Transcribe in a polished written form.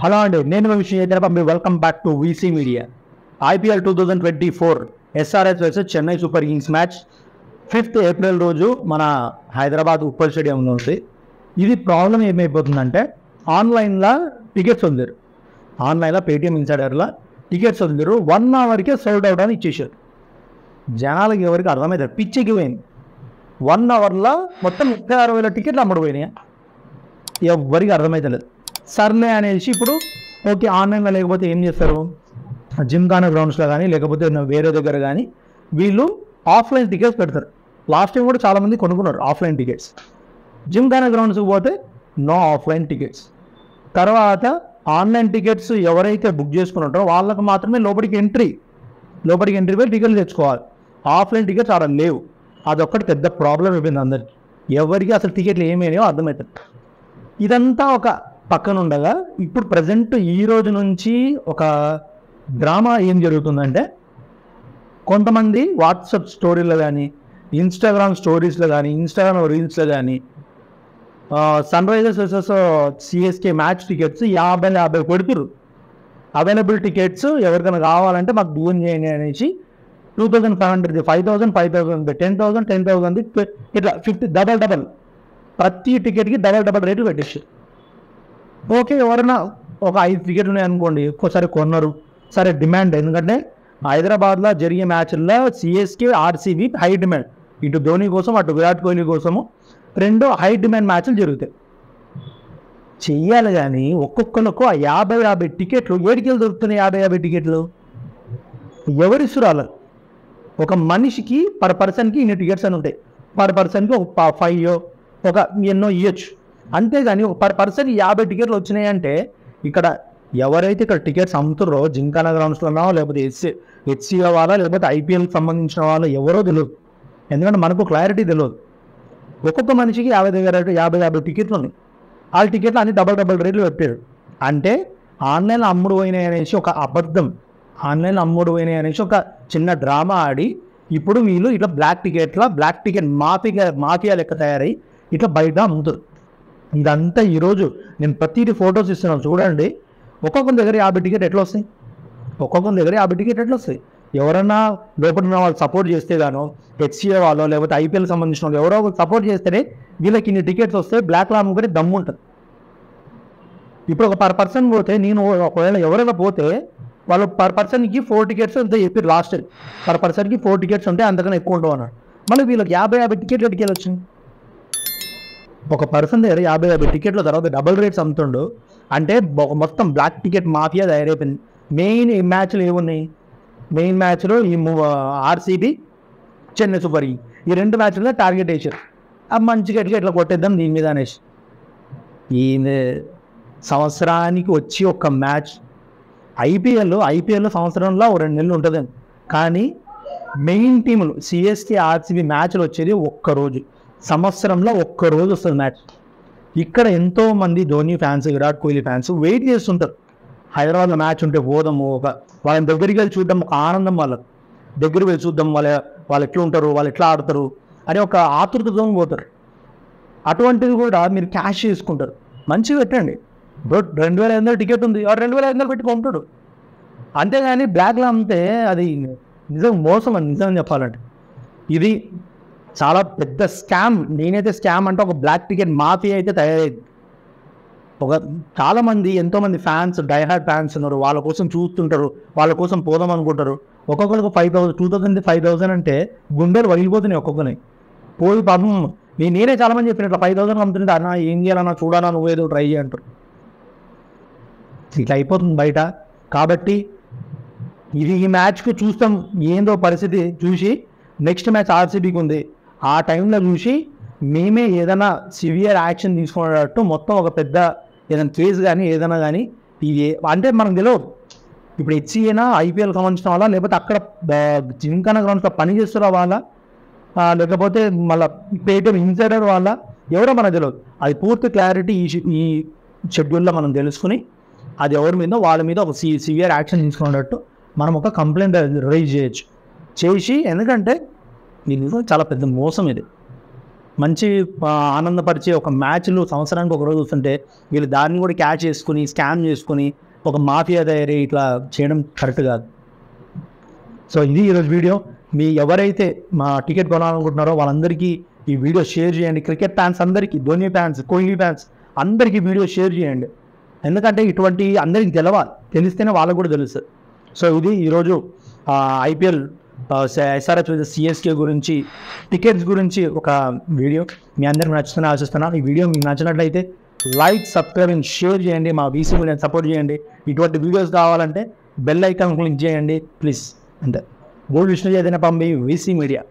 Hello అండి, నేను విషయం అయితే మీరు welcome back to VC media. IPL 2024 SRH versus Chennai super Kings match 5th April రోజు మన హైదరాబాద్ ఉప్పల్ స్టేడియంలో ఉంది. ఇది ప్రాబ్లం ఏమైపోతుందంటే ఆన్లైన్లో టికెట్స్ వదిలేరు. ఆన్లైన్లో పేటీఎం ఇన్సైడర్లో టికెట్స్ వదిలేరు. 1 అవర్కే సోల్డ్ అవుట్ అని ఇచ్చేసారు. జనాలకి ఎవరికి అర్థమవుతుంది, పిచ్చికి పోయింది. 1 అవర్లో మొత్తం 36,000 టికెట్లు అమ్ముడుపోయినాయి. ఎవరికి అర్థమవుతలేదు. సర్లే అనేసి ఇప్పుడు ఓకే ఆన్లైన్లో లేకపోతే ఏం చేస్తారు, జిమ్ఖానా గ్రౌండ్స్లో కానీ లేకపోతే వేరే దగ్గర కానీ వీళ్ళు ఆఫ్లైన్ టికెట్స్ పెడతారు. లాస్ట్ టైం కూడా చాలామంది కొనుక్కున్నారు ఆఫ్లైన్ టికెట్స్. జిమ్ఖానా గ్రౌండ్స్కి పోతే నో ఆఫ్లైన్ టికెట్స్. తర్వాత ఆన్లైన్ టికెట్స్ ఎవరైతే బుక్ చేసుకున్నారో వాళ్ళకు మాత్రమే లోపలికి ఎంట్రీ పోయి టికెట్లు తెచ్చుకోవాలి. ఆఫ్లైన్ టికెట్స్ ఆడ లేవు. అదొక్కటి పెద్ద ప్రాబ్లం అయిపోయింది అందరికి. ఎవరికి అసలు టికెట్లు ఏమైనాయో అర్థమవుతుంది. ఇదంతా ఒక పక్కన ఉండగా ఇప్పుడు ప్రజెంట్ ఈ రోజు నుంచి ఒక డ్రామా ఏం జరుగుతుందంటే, కొంతమంది వాట్సాప్ స్టోరీలో కానీ ఇన్స్టాగ్రామ్ స్టోరీస్లో కానీ ఇన్స్టాగ్రామ్ రీల్స్లో కానీ Sunrisers versus CSK match tickets 50 కొడుతురు. అవైలబుల్ టికెట్స్ ఎవరికైనా కావాలంటే మాకు బూన్ చేయండి అనేసి 2,500, 5,000, 5,000, 10,000, 10,000 ఇట్లా 50 డబల్ ప్రతి టికెట్కి డబల్ రేట్లు పెట్టేసారు. ఓకే, ఎవరైనా ఒక 5 టికెట్లు ఉన్నాయి అనుకోండి, ఒక్కోసారి కొన్నారు. సరే డిమాండ్, ఎందుకంటే హైదరాబాద్లో జరిగే మ్యాచ్ల్లో సిఎస్కే ఆర్సీబీ హై డిమాండ్. ఇటు ధోని కోసం అటు విరాట్ కోహ్లీ కోసము 2 హై డిమాండ్ మ్యాచ్లు జరుగుతాయి. చెయ్యాలి కానీ ఒక్కొక్కరికి ఆ 50 టికెట్లు ఏడికెళ్ళి దొరుకుతున్నాయి. 50 టికెట్లు ఎవరిస్తారు? అలా ఒక మనిషికి పర్ పర్సన్కి ఇన్ని టికెట్స్ అని ఉంటాయి. పర్ పర్సన్కి ఒక 5 ఒక ఎన్నో ఇవ్వచ్చు. అంతేగాని ఒక పర్ పర్సన్ 50 టికెట్లు వచ్చినాయి అంటే ఇక్కడ ఎవరైతే ఇక్కడ టికెట్స్ అమ్ముతారో జింకానా గ్రౌండ్స్లోనో లేకపోతే హెచ్సిఏ వాళ్ళ లేకపోతే ఐపీఎల్కి సంబంధించిన వాళ్ళు ఎవరో తెలియదు. ఎందుకంటే మనకు క్లారిటీ తెలియదు. ఒక్కొక్క మనిషికి 50 టికెట్లు ఉన్నాయి. ఆ టికెట్లు అన్ని డబల్ రేట్లు పెట్టారు. అంటే ఆన్లైన్లో అమ్ముడు పోయినాయి అనేసి ఒక అబద్ధం, ఆన్లైన్లో అమ్ముడు పోయినాయి అనేసి ఒక చిన్న డ్రామా ఆడి ఇప్పుడు వీళ్ళు ఇట్లా బ్లాక్ టికెట్ మాఫియా లెక్క తయారై ఇట్లా బయట అమ్ముతారు. ఇదంతా ఈరోజు నేను ప్రతిదీ ఫొటోస్ ఇస్తున్నాను చూడండి. ఒక్కొక్కరి దగ్గర 50 టికెట్ ఎట్లా వస్తాయి? ఎవరన్నా లోపల ఉన్న వాళ్ళు సపోర్ట్ చేస్తే గానో హెచ్సిఏ వాళ్ళు లేకపోతే ఐపీఎల్ సంబంధించిన వాళ్ళు ఎవరో సపోర్ట్ చేస్తేనే వీళ్ళకి ఇన్ని టికెట్స్ వస్తే బ్లాక్లో అమ్ముకొని దమ్ము ఉంటుంది. ఇప్పుడు ఒక పర్ పర్సన్ పోతే, నేను ఒకవేళ ఎవరైనా పోతే వాళ్ళు పర్ పర్సన్కి 4 టికెట్స్ అంతే చెప్పారు. లాస్ట్ పర్ పర్సన్కి 4 టికెట్స్ ఉంటే అంతకన్నా ఎక్కువ ఉండవు అన్నాడు. మళ్ళీ వీళ్ళకి 50 టికెట్లు ఎటుకెళ్ళి వచ్చింది? ఒక పర్సన్ దగ్గర 50 టికెట్ల తర్వాత డబుల్ రేట్స్ అమ్ముతుండు అంటే మొత్తం బ్లాక్ టికెట్ మాఫియా తయారైపోయింది. మెయిన్ మ్యాచ్లు ఏమున్నాయి? మెయిన్ మ్యాచ్లో ఈ ఆర్సీబీ చెన్నై సూపర్ కింగ్స్ ఈ 2 మ్యాచ్లో టార్గెట్ వేసారు. మంచిగా ఇట్లా కొట్టేద్దాం దీని మీద అనేసి. ఈ సంవత్సరానికి వచ్చి ఒక మ్యాచ్ ఐపీఎల్ సంవత్సరంలో 2 నెలలు ఉంటుందండి. కానీ మెయిన్ టీములు సిఎస్కే ఆర్సీబీ మ్యాచ్లు వచ్చేది ఒక్కరోజు, సంవత్సరంలో ఒక్కరోజు వస్తుంది మ్యాచ్. ఇక్కడ ఎంతోమంది Dhoni fans Virat Kohli fans wait చేస్తుంటారు. హైదరాబాద్లో మ్యాచ్ ఉంటే పోదాము, వాళ్ళని దగ్గరికి వెళ్ళి చూద్దాం, ఒక ఆనందం, వాళ్ళకి దగ్గరికి వెళ్ళి చూద్దాం, వాళ్ళు ఎట్లా ఉంటారు, వాళ్ళు ఎట్లా ఆడతారు అని ఒక ఆతృతతో పోతారు. అటువంటిది కూడా మీరు క్యాష్ చేసుకుంటారు. మంచిగా పెట్టండి. ఇప్పుడు 2,500 టికెట్ ఉంది, 2,500 పెట్టి కొంటాడు. అంతేగాని బ్లాక్లో అమ్మితే అది నిజం మోసం అని నిజం చెప్పాలంటే ఇది చాలా పెద్ద స్కామ్. నేనైతే స్కామ్ అంటే ఒక బ్లాక్ టికెట్ మాఫియా అయితే తయారైంది. చాలామంది ఎంతోమంది ఫ్యాన్స్, డైహార్డ్ ఫ్యాన్స్ ఉన్నారు. వాళ్ళ కోసం చూస్తుంటారు, వాళ్ళ కోసం పోదాం అనుకుంటారు. ఒక్కొక్కరికి 5,000, 2,000, 5,000 అంటే గుండెలు వగిలిపోతున్నాయి ఒక్కొక్కరిని. పోయి పాపం నేనే చాలామంది చెప్పిన ఇట్లా 5,000 అమ్ముతుంటే అన్న ఏం చేయాలన్నా చూడాలా, నువ్వేదో ట్రై చేయంటారు. ఇట్లా అయిపోతుంది బయట. కాబట్టి ఈ మ్యాచ్కి చూస్తాం ఏందో పరిస్థితి చూసి, నెక్స్ట్ మ్యాచ్ ఆర్సీబీకి ఉంది, ఆ టైంలో చూసి మేమే ఏదైనా సివియర్ యాక్షన్ తీసుకునేటట్టు మొత్తం ఒక పెద్ద ఏదైనా కేసు కానీ ఏదైనా కానీ ఇది అంటే మనకు తెలియదు. ఇప్పుడు హెచ్సిఏనా ఐపీఎల్ సంబంధించిన వాళ్ళ లేకపోతే అక్కడ జింకానా గ్రౌండ్స్లో పని చేస్తున్న వాళ్ళ లేకపోతే మళ్ళీ పేటీఎం ఇన్సైడర్ వాళ్ళ ఎవరో మనకు తెలియదు. అది పూర్తి క్లారిటీ ఈ షెడ్యూల్లో మనం తెలుసుకుని అది ఎవరి మీద వాళ్ళ మీద ఒక సివియర్ యాక్షన్ తీసుకునేటట్టు మనం ఒక కంప్లైంట్ రైజ్ చేసి, ఎందుకంటే ఇది చాలా పెద్ద మోసం ఇది. మంచి ఆనందపరిచే ఒక మ్యాచ్లు సంవత్సరానికి ఒకరోజు చూస్తుంటే వీళ్ళు దాన్ని కూడా క్యాచ్ చేసుకుని స్కామ్ చేసుకుని ఒక మాఫియా తయారీ ఇట్లా చేయడం కరెక్ట్ కాదు. సో ఇది ఈరోజు వీడియో. మీ ఎవరైతే మా టికెట్ కొనాలనుకుంటున్నారో వాళ్ళందరికీ ఈ వీడియో షేర్ చేయండి. క్రికెట్ ఫ్యాన్స్ అందరికీ, ధోని ఫ్యాన్స్, కోహ్లీ ఫ్యాన్స్ అందరికీ వీడియో షేర్ చేయండి. ఎందుకంటే ఇటువంటి అందరికి తెలవాలి, తెలిస్తేనే వాళ్ళకు కూడా తెలుస్తుంది. సో ఇది ఈరోజు ఐపీఎల్ ఎస్ఆర్హెచ్ సిఎస్కే గురించి టికెట్స్ గురించి ఒక వీడియో. మీ అందరికి నచ్చుతుందని ఆశిస్తున్నాను. ఈ వీడియో మీకు నచ్చినట్లయితే లైక్, సబ్స్క్రైబ్ అండ్ షేర్ చేయండి. మా వీసీ మీడియాని సపోర్ట్ చేయండి. ఇటువంటి వీడియోస్ కావాలంటే బెల్ ఐకాన్ క్లిక్ చేయండి ప్లీజ్. అంతే. గోల్డ్ విష్ణు చైతన్య పంపి, వీసీ మీడియా.